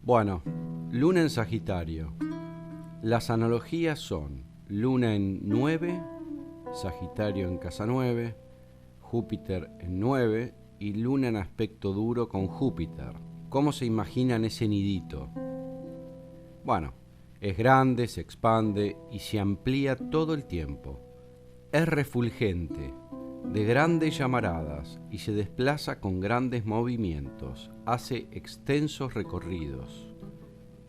Bueno, Luna en Sagitario. Las analogías son Luna en 9, Sagitario en casa 9, Júpiter en 9 y Luna en aspecto duro con Júpiter. ¿Cómo se imaginan ese nidito? Bueno, es grande, se expande y se amplía todo el tiempo. Es refulgente, de grandes llamaradas y se desplaza con grandes movimientos, hace extensos recorridos.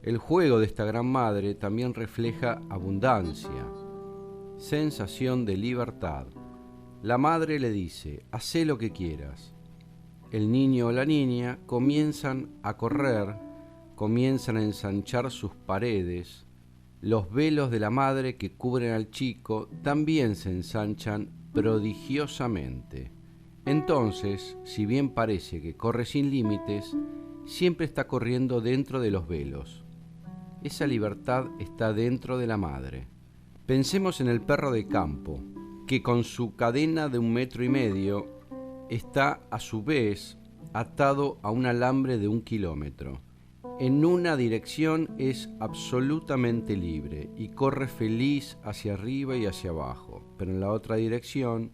El juego de esta gran madre también refleja abundancia, sensación de libertad. La madre le dice, hacé lo que quieras. El niño o la niña comienzan a correr, comienzan a ensanchar sus paredes. Los velos de la madre que cubren al chico también se ensanchan prodigiosamente. Entonces, si bien parece que corre sin límites, siempre está corriendo dentro de los velos. Esa libertad está dentro de la madre. Pensemos en el perro de campo, que con su cadena de 1,5 metros está a su vez atado a un alambre de 1 kilómetro. En una dirección es absolutamente libre y corre feliz hacia arriba y hacia abajo, pero en la otra dirección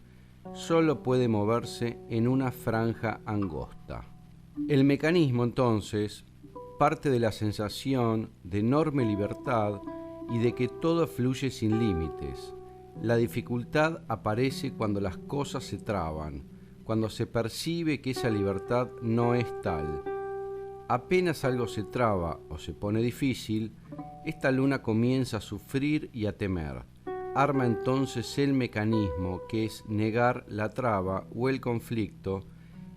solo puede moverse en una franja angosta. El mecanismo entonces parte de la sensación de enorme libertad y de que todo fluye sin límites. La dificultad aparece cuando las cosas se traban, cuando se percibe que esa libertad no es tal. Apenas algo se traba o se pone difícil, esta luna comienza a sufrir y a temer. Arma entonces el mecanismo que es negar la traba o el conflicto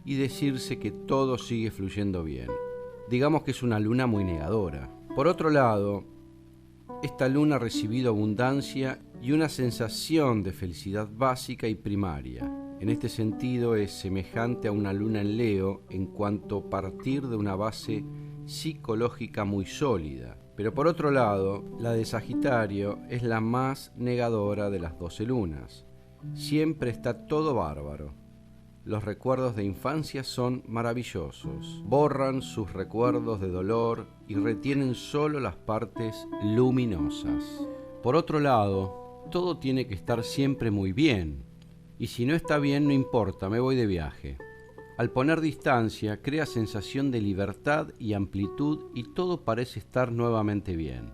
y decirse que todo sigue fluyendo bien. Digamos que es una luna muy negadora. Por otro lado, esta luna ha recibido abundancia y una sensación de felicidad básica y primaria. En este sentido es semejante a una luna en Leo en cuanto a partir de una base psicológica muy sólida. Pero por otro lado, la de Sagitario es la más negadora de las 12 lunas. Siempre está todo bárbaro. Los recuerdos de infancia son maravillosos. Borran sus recuerdos de dolor y retienen solo las partes luminosas. Por otro lado, todo tiene que estar siempre muy bien. Y si no está bien, no importa, me voy de viaje. Al poner distancia, crea sensación de libertad y amplitud y todo parece estar nuevamente bien.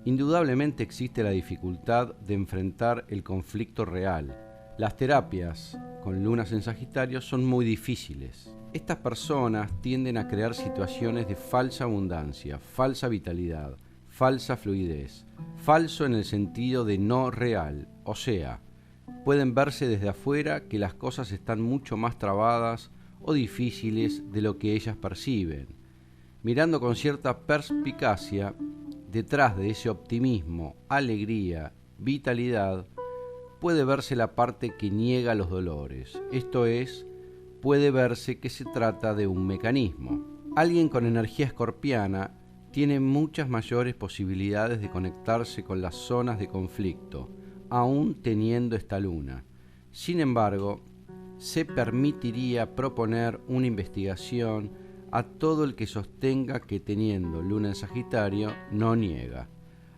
Indudablemente existe la dificultad de enfrentar el conflicto real. Las terapias con lunas en Sagitario son muy difíciles. Estas personas tienden a crear situaciones de falsa abundancia, falsa vitalidad, falsa fluidez, falso en el sentido de no real, o sea, pueden verse desde afuera que las cosas están mucho más trabadas o difíciles de lo que ellas perciben. Mirando con cierta perspicacia, detrás de ese optimismo, alegría, vitalidad, puede verse la parte que niega los dolores. Esto es, puede verse que se trata de un mecanismo. Alguien con energía escorpiana tiene muchas mayores posibilidades de conectarse con las zonas de conflicto, aún teniendo esta luna. Sin embargo, se permitiría proponer una investigación a todo el que sostenga que teniendo luna en Sagitario no niega.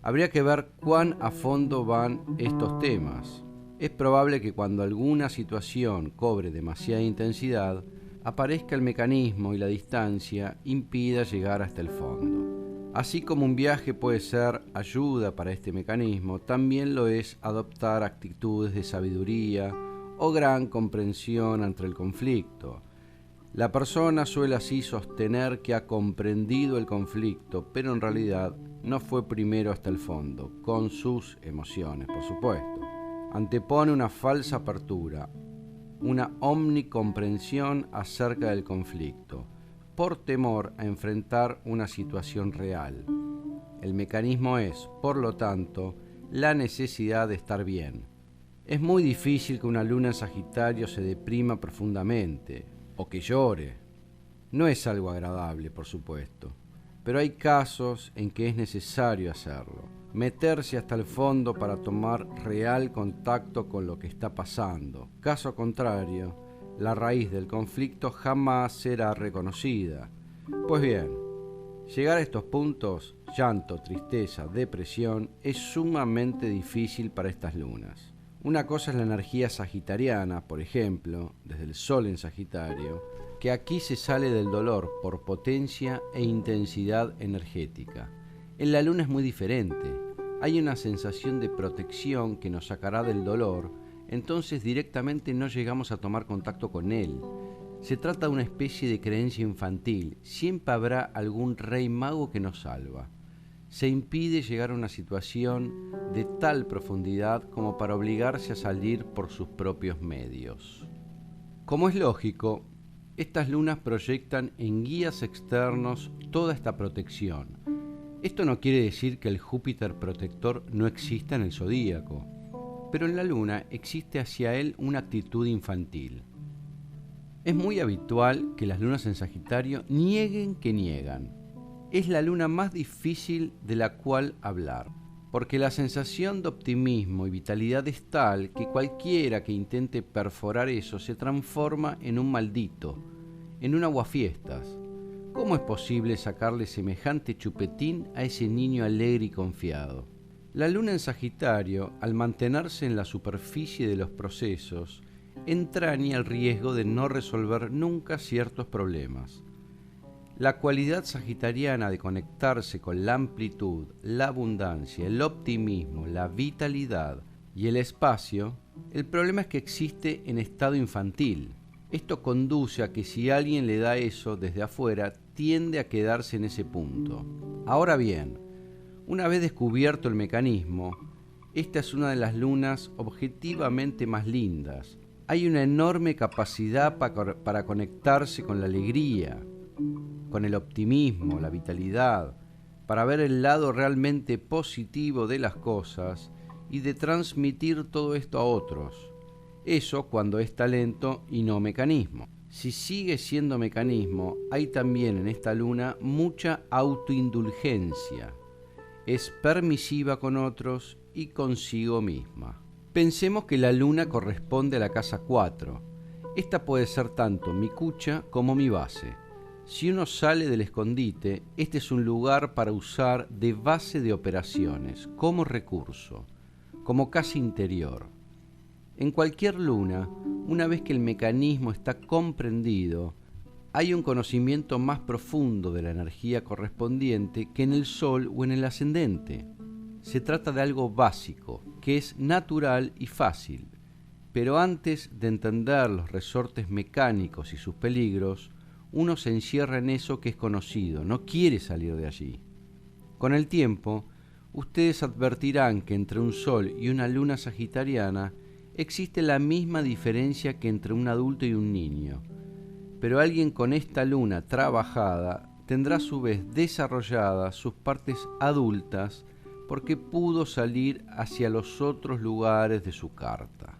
Habría que ver cuán a fondo van estos temas. Es probable que cuando alguna situación cobre demasiada intensidad, aparezca el mecanismo y la distancia impida llegar hasta el fondo. Así como un viaje puede ser ayuda para este mecanismo, también lo es adoptar actitudes de sabiduría o gran comprensión ante el conflicto. La persona suele así sostener que ha comprendido el conflicto, pero en realidad no fue primero hasta el fondo, con sus emociones, por supuesto. Antepone una falsa apertura, una omnicomprensión acerca del conflicto, por temor a enfrentar una situación real. El mecanismo es, por lo tanto, la necesidad de estar bien. Es muy difícil que una luna en Sagitario se deprima profundamente, o que llore. No es algo agradable, por supuesto, pero hay casos en que es necesario hacerlo. Meterse hasta el fondo para tomar real contacto con lo que está pasando. Caso contrario, la raíz del conflicto jamás será reconocida. Pues bien, Llegar a estos puntos, llanto, tristeza, depresión, es sumamente difícil para estas lunas. Una cosa es la energía sagitariana, por ejemplo, desde el Sol en Sagitario, que aquí se sale del dolor por potencia e intensidad energética. En la luna es muy diferente. Hay una sensación de protección que nos sacará del dolor, entonces directamente no llegamos a tomar contacto con él. Se trata de una especie de creencia infantil. Siempre habrá algún rey mago que nos salva. Se impide llegar a una situación de tal profundidad como para obligarse a salir por sus propios medios. Como es lógico, estas lunas proyectan en guías externos toda esta protección. Esto no quiere decir que el Júpiter protector no exista en el zodíaco, pero en la luna existe hacia él una actitud infantil. Es muy habitual que las lunas en Sagitario nieguen que niegan. Es la luna más difícil de la cual hablar, porque la sensación de optimismo y vitalidad es tal que cualquiera que intente perforar eso se transforma en un maldito, en un aguafiestas. ¿Cómo es posible sacarle semejante chupetín a ese niño alegre y confiado? La luna en Sagitario, al mantenerse en la superficie de los procesos, entraña el riesgo de no resolver nunca ciertos problemas. La cualidad sagitariana de conectarse con la amplitud, la abundancia, el optimismo, la vitalidad y el espacio, el problema es que existe en estado infantil. Esto conduce a que si alguien le da eso desde afuera, tiende a quedarse en ese punto. Ahora bien, una vez descubierto el mecanismo, esta es una de las lunas objetivamente más lindas. Hay una enorme capacidad para conectarse con la alegría, con el optimismo, la vitalidad, para ver el lado realmente positivo de las cosas y de transmitir todo esto a otros. Eso cuando es talento y no mecanismo. Si sigue siendo mecanismo, hay también en esta luna mucha autoindulgencia. Es permisiva con otros y consigo misma. Pensemos que la luna corresponde a la casa 4. Esta puede ser tanto mi cucha como mi base. Si uno sale del escondite, este es un lugar para usar de base de operaciones, como recurso, como casa interior. En cualquier luna, una vez que el mecanismo está comprendido, hay un conocimiento más profundo de la energía correspondiente que en el Sol o en el ascendente. Se trata de algo básico, que es natural y fácil, pero antes de entender los resortes mecánicos y sus peligros, uno se encierra en eso que es conocido, no quiere salir de allí. Con el tiempo, ustedes advertirán que entre un Sol y una luna sagitariana existe la misma diferencia que entre un adulto y un niño, pero alguien con esta luna trabajada tendrá a su vez desarrolladas sus partes adultas porque pudo salir hacia los otros lugares de su carta.